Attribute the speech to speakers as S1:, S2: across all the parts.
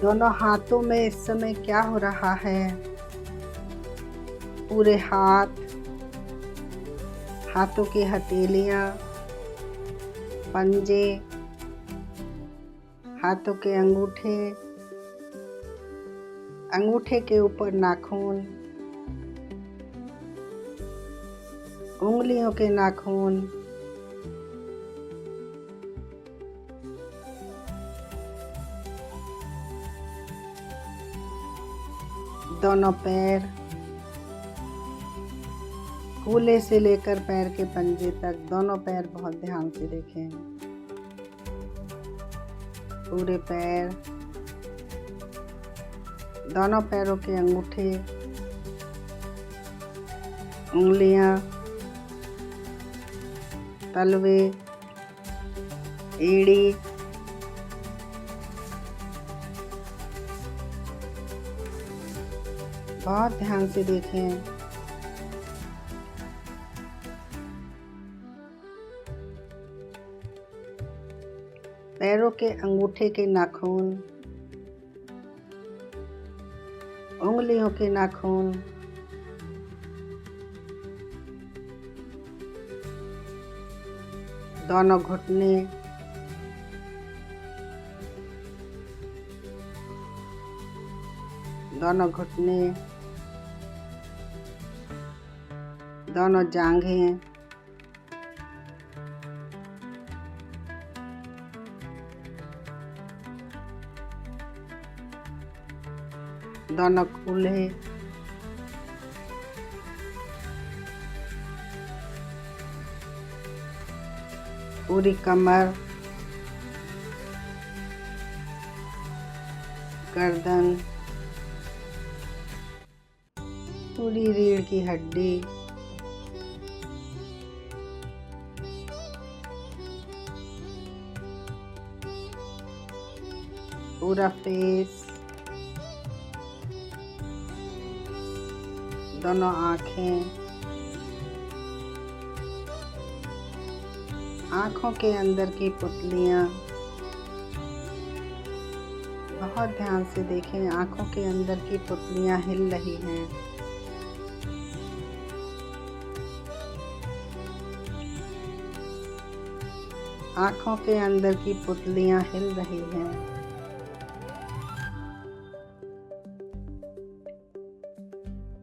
S1: दोनों हाथों में इस समय क्या हो रहा है? पूरे हाथ, हाथों की हथेलियां, पंजे, हाथों के अंगूठे, अंगूठे के ऊपर नाखून, उंगलियों के नाखून, दोनों पैर, कूल्हे से लेकर पैर के पंजे तक दोनों पैर बहुत ध्यान से देखें। पूरे पैर, दोनों पैरों के अंगूठे, उंगलियां, तलवे, एड़ी, बहुत ध्यान से देखें। पैरों के अंगूठे के नाखून, उंगलियों के नाखून, दोनों घुटने, दोनों घुटने, दोनों जांघें, दोनों कूल्हे, पूरी कमर, गर्दन, पूरी रीढ़ की हड्डी, पूरा फेस, दोनों आँखें, आँखों के अंदर की पुतलियाँ, बहुत ध्यान से देखें। आँखों के अंदर की पुतलियाँ हिल रही हैं। आँखों के अंदर की पुतलियाँ हिल रही हैं।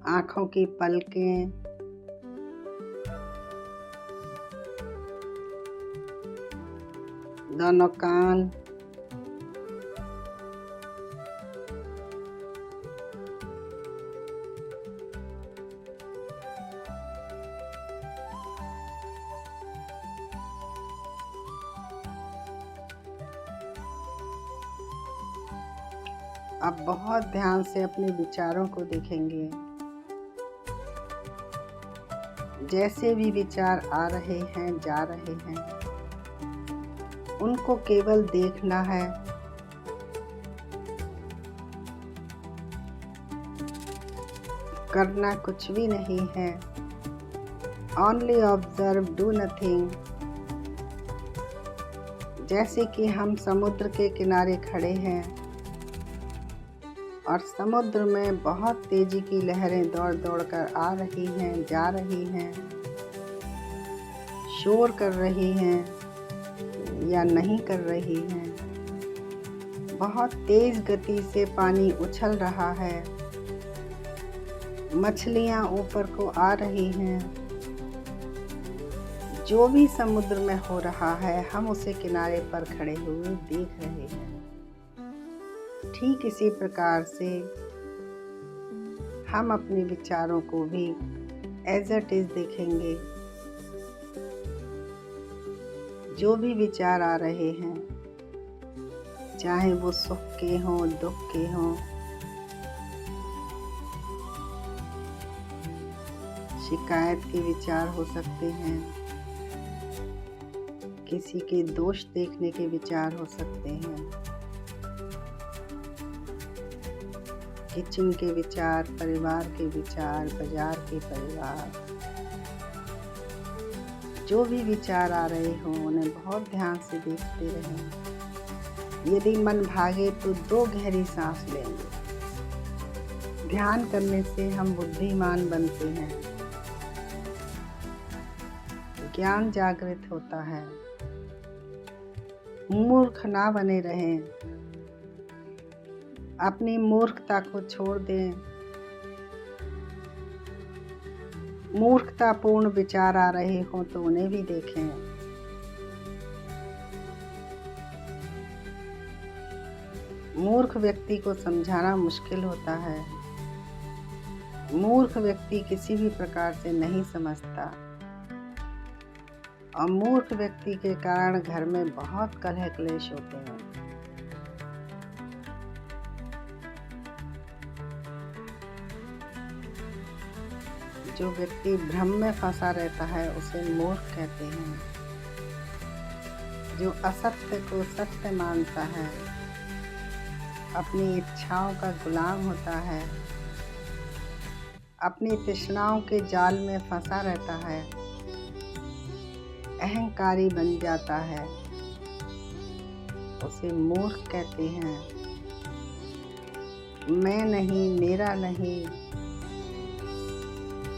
S1: आँखों की पलकें, दोनों कान, अब बहुत ध्यान से अपने विचारों को देखेंगे। जैसे भी विचार आ रहे हैं, जा रहे हैं, उनको केवल देखना है। करना कुछ भी नहीं है। Only observe, do nothing। जैसे कि हम समुद्र के किनारे खड़े हैं और समुद्र में बहुत तेजी की लहरें दौड़ दौड़ कर आ रही हैं, जा रही हैं, शोर कर रही हैं या नहीं कर रही हैं। बहुत तेज गति से पानी उछल रहा है, मछलियां ऊपर को आ रही हैं। जो भी समुद्र में हो रहा है, हम उसे किनारे पर खड़े हुए देख रहे हैं। ठीक इसी प्रकार से हम अपने विचारों को भी एज इट इज देखेंगे। जो भी विचार आ रहे हैं, चाहे वो सुख के हों, दुख के हों, शिकायत के विचार हो सकते हैं, किसी के दोष देखने के विचार हो सकते हैं, किचन के विचार, परिवार के विचार, बाजार के परिवार, जो भी विचार आ रहे हों, उन्हें बहुत ध्यान से देखते रहें। यदि मन भागे तो 2 गहरी सांस लेंगे। ध्यान करने से हम बुद्धिमान बनते हैं, ज्ञान जागृत होता है। मूर्ख ना बने रहें, अपनी मूर्खता को छोड़ दें। मूर्खतापूर्ण विचार आ रहे हों तो उन्हें भी देखें। मूर्ख व्यक्ति को समझाना मुश्किल होता है। मूर्ख व्यक्ति किसी भी प्रकार से नहीं समझता और मूर्ख व्यक्ति के कारण घर में बहुत कलह क्लेश होते हैं। जो व्यक्ति भ्रम में फंसा रहता है उसे मूर्ख कहते हैं। जो असत्य को सत्य मानता है, अपनी इच्छाओं का गुलाम होता है, अपनी तृष्णाओं के जाल में फंसा रहता है, अहंकारी बन जाता है, उसे मूर्ख कहते हैं। मैं नहीं, मेरा नहीं,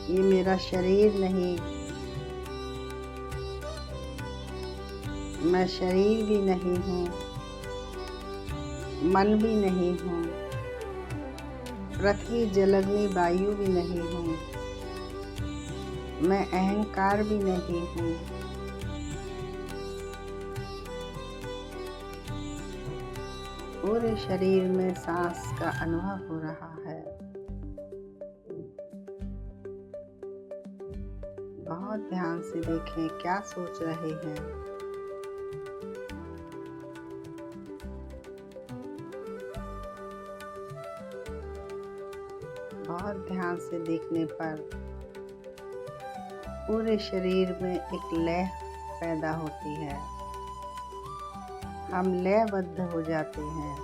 S1: ये मेरा शरीर नहीं, मैं शरीर भी नहीं हूँ, मन भी नहीं हूँ, पृथ्वी जलग्नि वायु भी नहीं हूँ, मैं अहंकार भी नहीं हूँ। पूरे शरीर में सांस का अनुभव हो रहा है। बहुत ध्यान से देखें क्या सोच रहे हैं। बहुत ध्यान से देखने पर पूरे शरीर में एक लय पैदा होती है। हम लयबद्ध हो जाते हैं।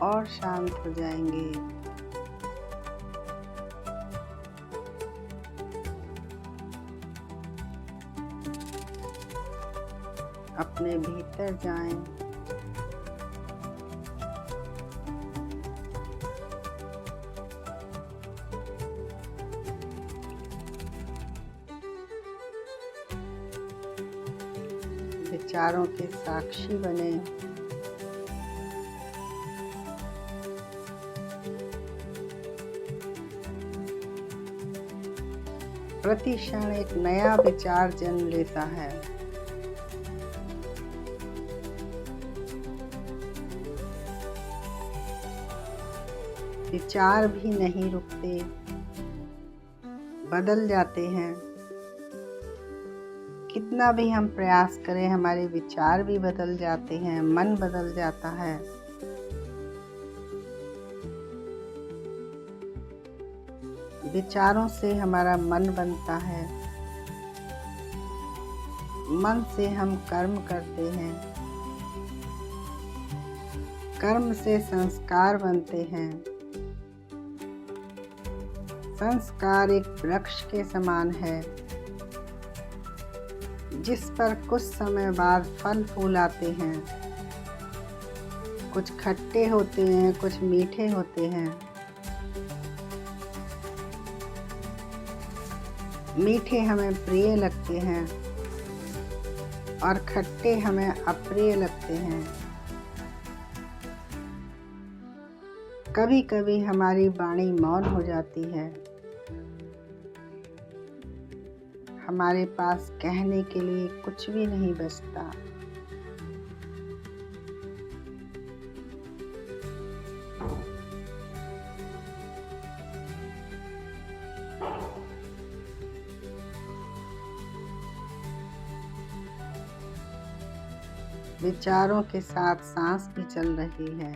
S1: और शांत हो जाएंगे। अपने भीतर जाएं। विचारों के साक्षी बने। प्रति क्षण एक नया विचार जन्म लेता है। विचार भी नहीं रुकते, बदल जाते हैं। कितना भी हम प्रयास करें, हमारे विचार भी बदल जाते हैं, मन बदल जाता है। विचारों से हमारा मन बनता है। मन से हम कर्म करते हैं। कर्म से संस्कार बनते हैं। संस्कार एक वृक्ष के समान है जिस पर कुछ समय बाद फल फूल आते हैं। कुछ खट्टे होते हैं, कुछ मीठे होते हैं। मीठे हमें प्रिय लगते हैं और खट्टे हमें अप्रिय लगते हैं। कभी कभी हमारी वाणी मौन हो जाती है। हमारे पास कहने के लिए कुछ भी नहीं बचता। विचारों के साथ सांस भी चल रही है।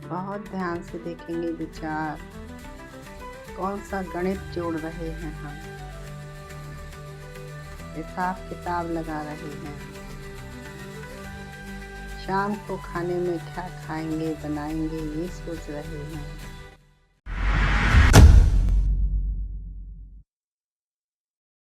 S1: बहुत ध्यान से देखेंगे विचार, कौन सा गणित जोड़ रहे हैं हम, हिसाब किताब लगा रहे हैं। शाम को खाने में क्या खाएंगे बनाएंगे ये सोच रहे हैं।